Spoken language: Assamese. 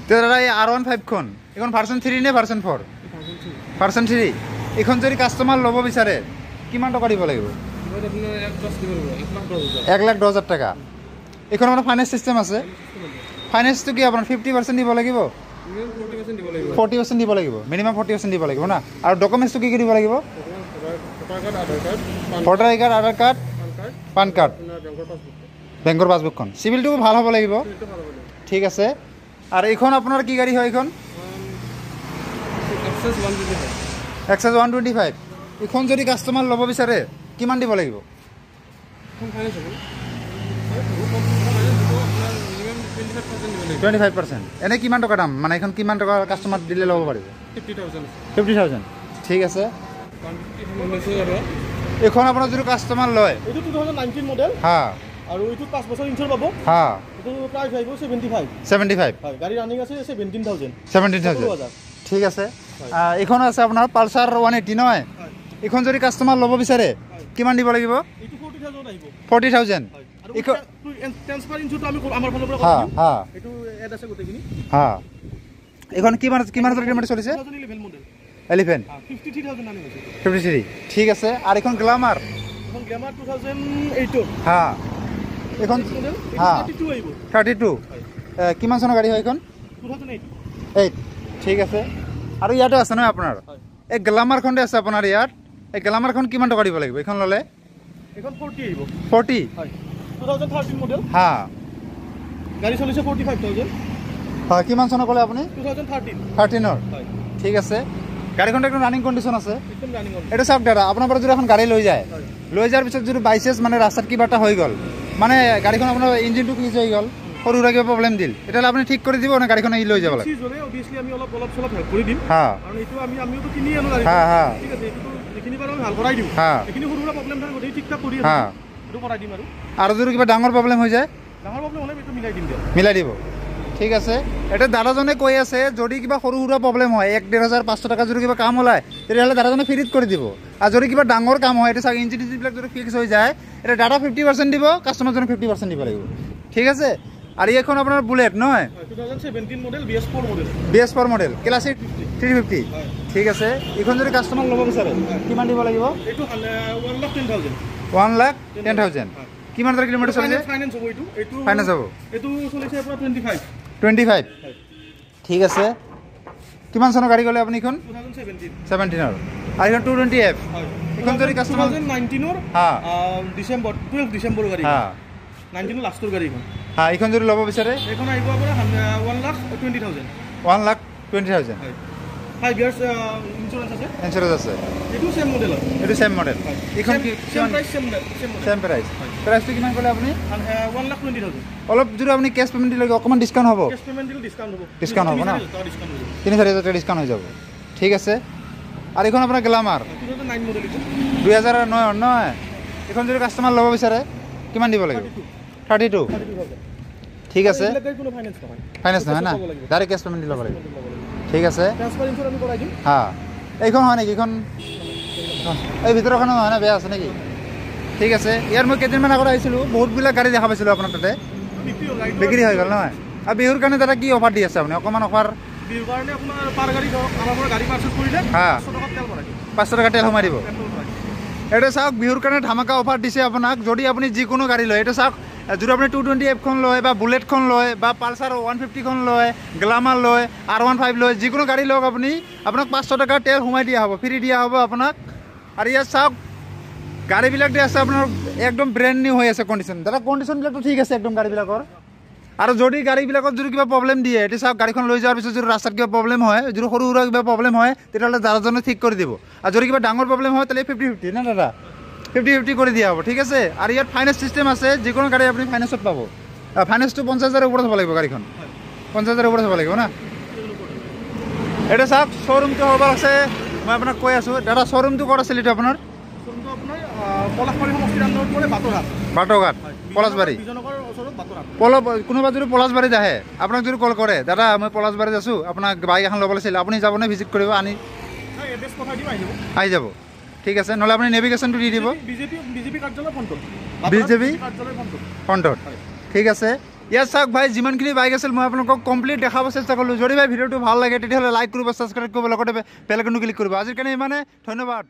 দাদা এই R15 খন এখন ভাৰ্সন 3 নে ভাৰ্সন 4 ভাৰ্সন 3 এখন যদি কাস্টমাৰ ল'ব বিচাৰে কিমান টকা দিব লাগিব 1,10,000 টাকা এখন আপোনাৰ ফাইনেন্স সিস্টেম আছে ফাইনেন্সটো কি আপোনাৰ 50% দিব লাগিব 40% দিব লাগিব মিনিমাম 40% দিব লাগিব না আৰু ডকুমেন্টটো কি কি দিব লাগিব ভোটাৰ আইডি আধাৰ কাৰ্ড পান কাৰ্ড বেংকৰ পাছবুকখন সিভিলটো ভাল হ'ব লাগিব ঠিক আছে আৰু এখন আপোনাৰ কি গাড়ী হয় এখন Access 125 এখন যদি কাস্টমাৰ ল'ব বিচাৰে কিমান দিব লাগিব 25% এনে কিমান টকা দাম মানে এখন কিমান টকা কাস্টমাৰ দিলে ল'ব পাৰিব 50,000 ঠিক আছে এখন আপোনাৰ যদি কাস্টমাৰ লয় এইটো 2019 মডেল হা আৰু এইটো 5 বছৰ ইনচুৰ পাব হা এইটো প্ৰাইস আহিব 75 হয় গাড়ী ৰানিং আছে 17,000 ঠিক আছে এখন আছে আপোনাৰ পালসাৰ 180 নহয় এখন যদি কাস্টমাৰ ল'ব বিচাৰে কিমান দিব লাগিব এইটো 40,000 আহিব 40,000 আৰু ট্ৰান্সফাৰ ইনচুৰটো আমি আমাৰ ফালৰ পৰা হা হা এইটো এড আছে গোটেইখিনি হা এখন কিমান কিলোমিটাৰ চলিছে 2011 মডেল 11 53,000 নানি হৈছে 53 ঠিক আছে আৰু এখন গ্ল্যামাৰ 2008 হা এখন হা 32 আহিব 32 কিমান চনৰ গাড়ী হয় এখন 2008 ঠিক আছে আৰু ইয়াতে আছে নহয় আপোনাৰ এই গ্ল্যামাৰখন আছে আপোনাৰ ইয়াত এই গ্ল্যামাৰখন কিমান টকা দিব লাগিব এখন ললে এখন 40 আহিব 40 হয় 2013 মডেল হা গাড়ী চলিছে 45,000 হয় কিমান চনৰ ক'লে আপুনি 13 হয় ঠিক আছে গাড়ীখন একদম ৰানিং কন্ডিশন আছে একদম ৰানিং কন্ডিশন এটা সব দাদা আপোনাৰ পৰা যদি এখন গাড়ী লৈ যায় লৈ যাৰ পিছত যদি বাইচেস মানে ৰাস্তাত কিবা এটা হৈ গ'ল মানে গাড়ীখন আপোনাৰ ইঞ্জিনটো কি হৈ গ'ল সৰু কিবা প্ৰবলেম দিল এটা আপুনি ঠিক কৰি দিব না গাড়ীখন লৈ যাব লাগে সিজলে অবিয়াসলি আমি অলপ চলপ হেল্প কৰি দিম হা আৰু এইটো আমিও তো কিনি আনো গাড়ী হা হা ঠিক আছে এইটো এখিনি বাৰু আমি ভাল কৰাই দিম হা এখিনি সৰু প্ৰবলেম থাকে গোটেই ঠিকঠাক কৰি হা এইটো কৰাই দিম আৰু যদি কিবা ডাঙৰ প্ৰবলেম হৈ যায় ডাঙৰ প্ৰবলেম হ'লে এইটো মিলাই দিব ঠিক আছে এটা দাদাজনে কৈ আছে যদি কিবা সৰু প্ৰবলেম হয় 1,500 টাকা যদি কিবা কাম ওলায় তেতিয়াহ'লে দাদাজনে ফ্ৰীত কৰি দিব আৰু যদি কিবা ডাঙৰ কাম হয় এটা চাগ ইঞ্জিন বিলাক যদি ফিক্স হৈ যায় এটা দাদা 50% দিব কাস্টমাৰজনে 50% দিব লাগিব ঠিক আছে আৰু এখন আপোনাৰ বুলেট নহয় 2017 মডেল BS4 মডেল ক্লাছিক 350 ঠিক আছে এখন যদি কাস্টমাৰ ল'ব বিচাৰে কিমান দিব লাগিব এইটো 1,10,000 1,10,000 কিমান কিলোমিটাৰ চলিছে ফাইনান্স হ'ব এইটো ফাইনান্স হ'ব এইটো চলিছে আপোনাৰ 25 ঠিক আছে কিমান চনৰ গাড়ী ক'লে আপুনি এখন 17 ৰ আৰু এখন 220F এখন যদি কাস্টমাৰ 2019 ৰ হা 12 ডিসেম্বৰ গাড়ী হা 19 লাষ্টৰ গাড়ী এখন হা এখন যদি ল'ব বিচাৰে এখন আহিব আপোনাৰ 1,20,000 1,20,000 5 years ইন্স্যুরেন্স আছে এইটো সেম মডেল এখন কি সেম প্রাইস প্রাইসটো কিমান ক'লে আপুনি 1,20,000 অলপ যদি আপুনি কেশ পেমেন্ট দিলে অকমান ডিসকাউন্ট হ'ব কেশ পেমেন্ট দিলে ডিসকাউন্ট হ'ব না 3,000 ডিসকাউন্ট হৈ যাব ঠিক আছে আৰু এখন আপোনাৰ গ্ল্যামাৰ 2009 মডেল 2009 নহয় এখন যদি কাস্টমাৰ ল'ব বিচাৰে কিমান দিব লাগিব 32 ঠিক আছে ফাইনান্স নহয় না ডাইৰেক্ট কেশ পেমেন্ট দিব লাগিব ঠিক আছে ট্ৰান্সফাৰ ইনস্যুৰেন্স আমি কৰাই দিম হ্যাঁ এইখন হয় নেকি এইখন এই ভিতৰখন হয় না বেয়া আছে নেকি ঠিক আছে ইয়াৰ মই কেইদিনমান আগত আহিছিলোঁ বহুতবিলাক গাড়ী দেখা পাইছিলোঁ আপোনাৰ তাতে বিক্ৰী হৈ গ'ল নহয় আৰু বিহুৰ কাৰণে দাদা কি অফাৰ দি আছে আপুনি অকণমান অফাৰ বিহুৰ কাৰণে আপোনাৰ পাৰ গাড়ী আমাৰ পৰা গাড়ী পাৰ্চেজ কৰিলে 500 টকা তেল ভৰাই দিম 500 টকা তেল সোমাই দিব এটা চাওক বিহুৰ কাৰণে ধামাকা অফাৰ দিছে আপোনাক যদি আপুনি যিকোনো গাড়ী লয় এটা চাওক যদি আপুনি 220F খন লয় বা বুলেটখন লয় বা পালসাৰ 150 খন লয় গ্ল্যামাৰ লয় R15 লয় যিকোনো গাড়ী লওক আপুনি আপোনাক 500 টকা তেল সোমাই দিয়া হ'ব ফ্ৰী দিয়া হ'ব আপোনাক আৰু ইয়াত চাওক গাড়ীবিলাক দি আছে আপোনাৰ একদম ব্ৰেণ্ড নিউ হৈ আছে কণ্ডিশ্যন দাদা কণ্ডিশ্যনবিলাকতো ঠিক আছে একদম গাড়ীবিলাকৰ আৰু যদি গাড়ীবিলাকত যদি কিবা প্ৰব্লেম দিয়ে এতিয়া চাওক গাড়ীখন লৈ যোৱাৰ পিছত যদি ৰাস্তাত কিবা প্ৰব্লেম হয় যদি সৰু সুৰা কিবা প্ৰব্লেম হয় তেতিয়াহ'লে দাদাজনে ঠিক কৰি দিব আৰু যদি কিবা ডাঙৰ প্ৰব্লেম হয় তাহলে 50-50 না দাদা 50-50 কৰি দিয়া হ'ব ঠিক আছে আৰু ইয়াত ফাইনেন্স সিস্টেম আছে যিকোনো গাড়ী আপুনি ফাইনেন্সত পাব ফাইনেন্সটো 50,000 ওপৰত হ'ব লাগিব গাড়ীখন 50,000 ওপৰত হ'ব লাগিব না এটা চাওক শ্ব'ৰুমটো হ'ব আছে মই আপোনাক কৈ আছোঁ দাদা শ্ব'ৰুমটো ক'ত আছিল এইটো আপোনাৰ শ্ব'ৰুমটো আপোনাৰ পলাশবাৰী সমষ্টিৰ আণ্ডাৰত পৰে বাটৰঘাট পলাশবাৰী কোনোবা যদি পলাশবাৰীত আহে আপোনাক যদি কল কৰে দাদা মই পলাশবাৰীত আছোঁ আপোনাক বাইক এখন ল'ব লাগিছিল আপুনি যাবনে ভিজিট কৰিব আনি আহি যাব ঠিক আছে নহ'লে আপুনি নেভিগেশ্যনটো দি দিব বিজেপি কাৰ্যালয় ফ্ৰণ্টত ফ্ৰণ্টত ঠিক আছে ইয়াত চাওক ভাই যিমানখিনি বাইক আছিল মই আপোনালোকক কমপ্লিট দেখাব চেষ্টা কৰিলোঁ যদি ভাই ভিডিঅ'টো ভাল লাগে তেতিয়াহ'লে লাইক কৰিব ছাবস্ক্ৰাইব কৰিব লগতে বেল আইকনটো ক্লিক কৰিব আজিৰ কাৰণে ইমানে ধন্যবাদ